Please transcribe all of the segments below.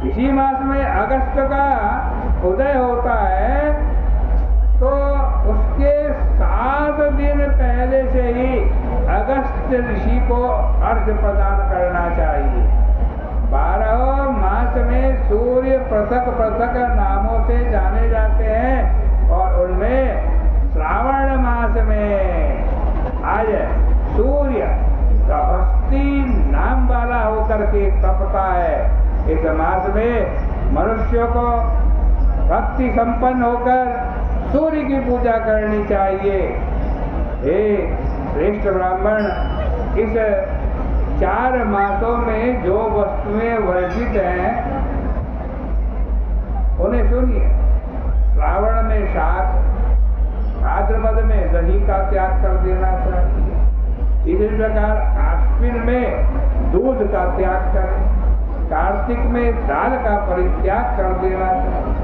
इसी मास में अगस्त का उदय होता है, तो उसके 7 दिन पहले से ही अगस्त ऋषि को अर्घ्य प्रदान करना चाहिए। 12 मास में सूर्य पृथक पृथक नामों से जाने जाते हैं, और उनमें श्रावण मास में आज सूर्य गृहस्थी नाम वाला होकर के तपता है। इस मास में मनुष्य को भक्ति संपन्न होकर सूर्य की पूजा करनी चाहिए। हे श्रेष्ठ ब्राह्मण, इस 4 मासों में जो वस्तुएं वर्जित हैं उन्हें सुनिए। श्रावण में शाक, भाद्रपद में दही का त्याग कर देना चाहिए। इसी प्रकार आश्विन में दूध का त्याग करें, कार्तिक में दाल का परित्याग कर देना चाहिए।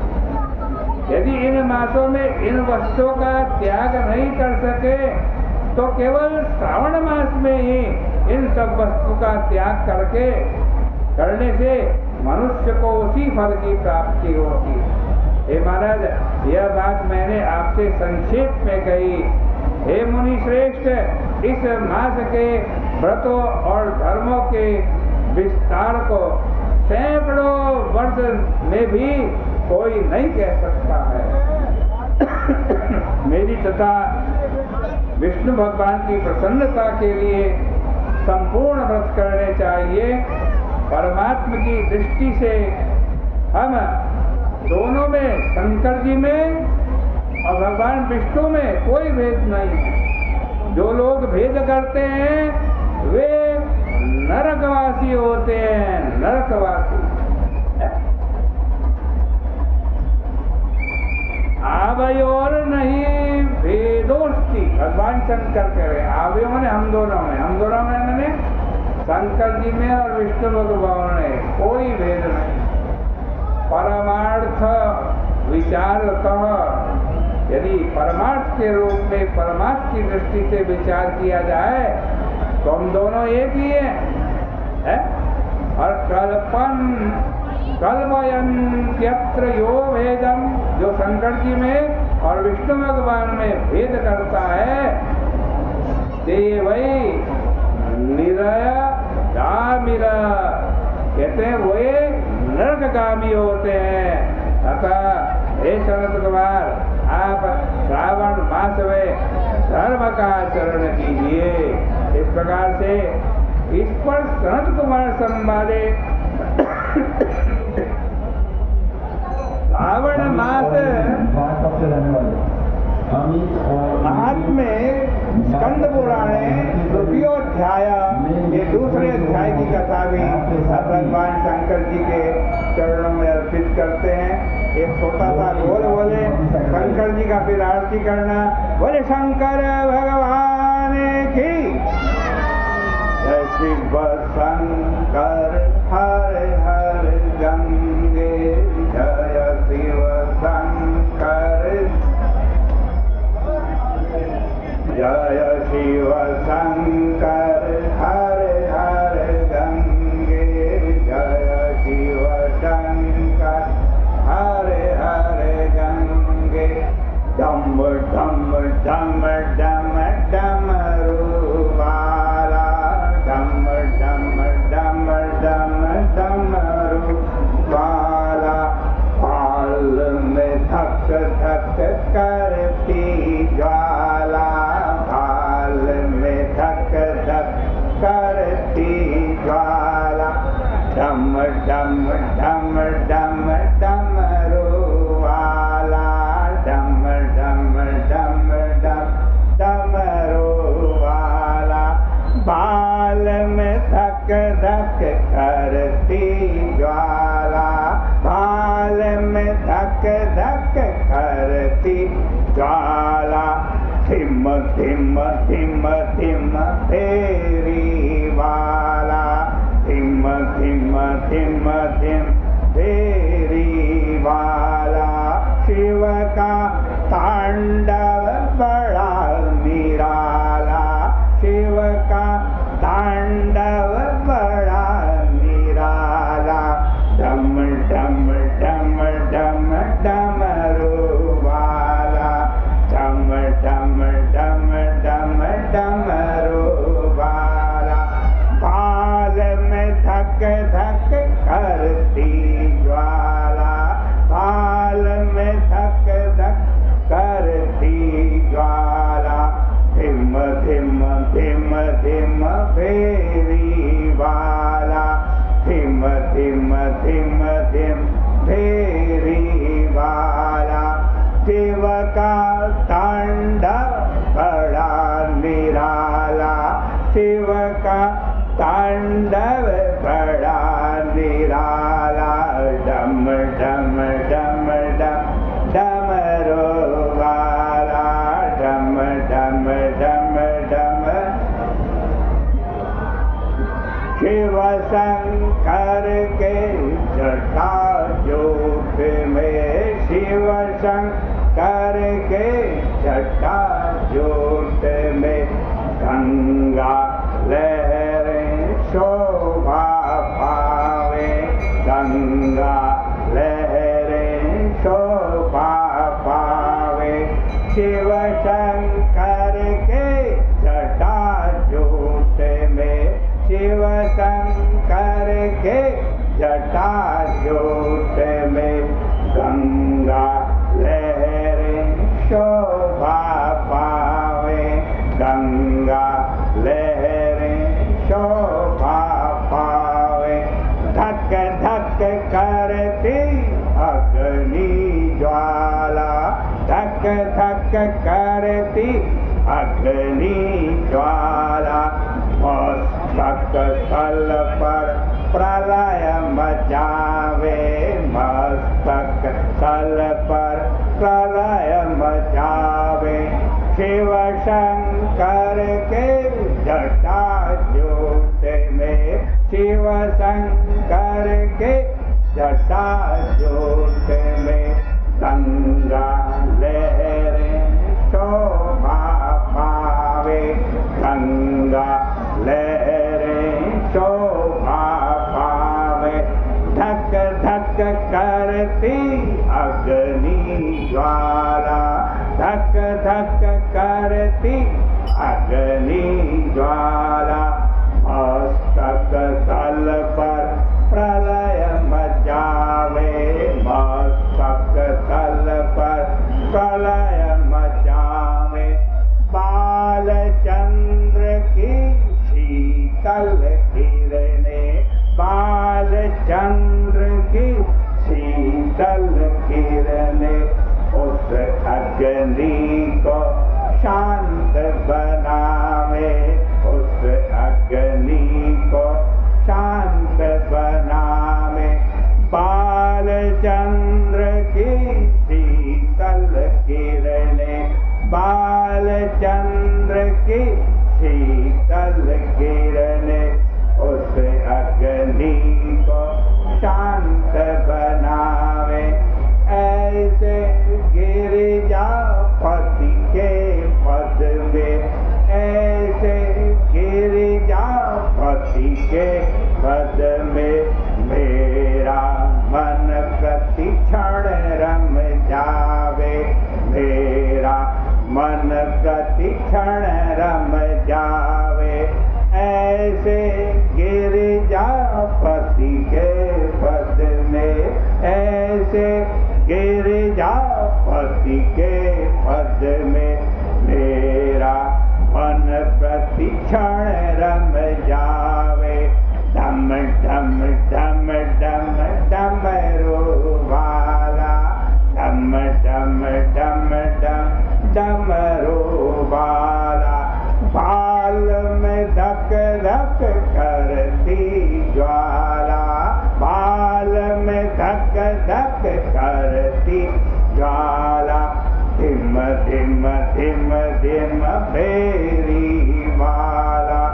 यदि इन मासों में इन वस्तुओं का त्याग नहीं कर सके तो केवल श्रावण मास में ही इन सब वस्तु का त्याग करने से मनुष्य को उसी फल की प्राप्ति होती है। हे महाराज, यह बात मैंने आपसे संक्षेप में कही। हे मुनि श्रेष्ठ, इस मास के व्रतों और धर्मों के विस्तार को सैकड़ों वर्ष में भी कोई नहीं कह सकता है। मेरी तथा विष्णु भगवान की प्रसन्नता के लिए संपूर्ण व्रत करने चाहिए। परमात्मा की दृष्टि से हम दोनों में, शंकर जी में और भगवान विष्णु में कोई भेद नहीं है। जो लोग भेद करते हैं वे नरकवासी होते हैं, नरकवासी। आवयोर नहीं भेदोस्ति, भगवान शंकर कह रहे हैं। आवयो मैंने हम दोनों में मैंने शंकर जी में और विष्णु भगवान में कोई भेद नहीं। परमार्थ विचारतः, यदि परमार्थ के रूप में परमार्थ की दृष्टि से विचार किया जाए तो हम दोनों एक ही है? और कल्पयन्त्यत्र यो भेदम, जो शंकर जी में और विष्णु भगवान में भेद करता है, देवै निरय दामिर, कहते हैं वे नरकगामी होते हैं। अतः हे सनत कुमार, आप श्रावण मास में धर्म का आचरण कीजिए। इस प्रकार से इस पर सनत कुमार संवादे श्रावण मास महात्म्य स्कंद पुराणे द्वितीयोध्याय के दूसरे अध्याय की कथा भी भगवान शंकर जी के चरणों में अर्पित करते हैं। एक छोटा सा बोल बोले शंकर जी का, फिर आरती करना। बोले शंकर भगवान की जय। शिव शंकर हर हर गंगे, जय शिव शंकर, जय शिव शंकर हर हर गंगे, जय शिव शंकर हर हर गंगे। डम डम डम डम डमरू वाला, डम डम डम डम डमरू वाला, पाल में धक धक करती ज्वाला, पाल में धक धक करती ज्वाला, डम डम डम डम डमरू वाला, डम डम डम डम डमरू वाला, बाल में धक धक करती ज्वाला, बाल में धक धक करती ज्वाला, धिम धिम धिम धिम फेरी वाला, धिम धिम धिम धिम फेरी वाला, शिव का तांडव बड़ा निराला, शिव का तांडव बड़ा निराला, डम धिम धिम भेरी वाला। शिव का तांडव बड़ा निराला, शिव का तांडव बड़ा निराला। डम डम डम डम डमरू वाला, डम डम डम डम। शिव शंकर के जटा जोत में, शिव शंकर के जटा जोत में गंगा लहरें शोभा पावे, गंगा लहरें शोभा पावे। शिव शंकर के जटा जोत में, शिव शंकर के जटा जोत में गंगा लहरें शोभा पावे, गंगा लहरें शोभा पावे। धक धक करती अग्नि ज्वाला, धक धक करती अग्नि ज्वाला। मस्तक तल पर प्रलय मचावे, मस्तक तल पर प्रलय मचावे। शिव शंकर के जटा जोत में, शिव शंकर के जटा जोत में गंगा लहरें शोभा पावे, गंगा लहरें शोभा पावे। धक धक करती अग्नि ज्वाला, धक धक करती अग्नि ज्वाला। मस्तक तल पर प्रलय मचावे, मस्तक तल पर प्रलय मचावे। बाल चंद्र की शीतल किरणें, बाल चंद्र की शीतल किरणें उस अग्नि को शांत बनावे, उस अग्नि को शांत बनावे। बाल चंद्र की शीतल किरणें, बाल चंद्र की शीतल किरणें उस अग्नि को शांत बनावे। ऐसे गिरिजापति के पद में, ऐसे गिरिजापति के पद में मेरा मन प्रति क्षण रम जावे, मेरा मन प्रति क्षण रम जावे। ऐसे गिरिजापति के पद में, ऐसे गिरिजापति के पद में मेरा मन प्रति क्षण रम जावे। डम डम डम डम डमरू वाला, डम डम डम डम डमरू वाला। बाल में धक धक करती ज्वाला, बाल में धक धक करती ज्वाला। धिम धिम धिम धिम भेरी वाला,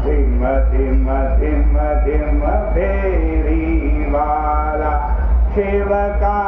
धिम धिम धिम धिम भेरी वाला। शिव का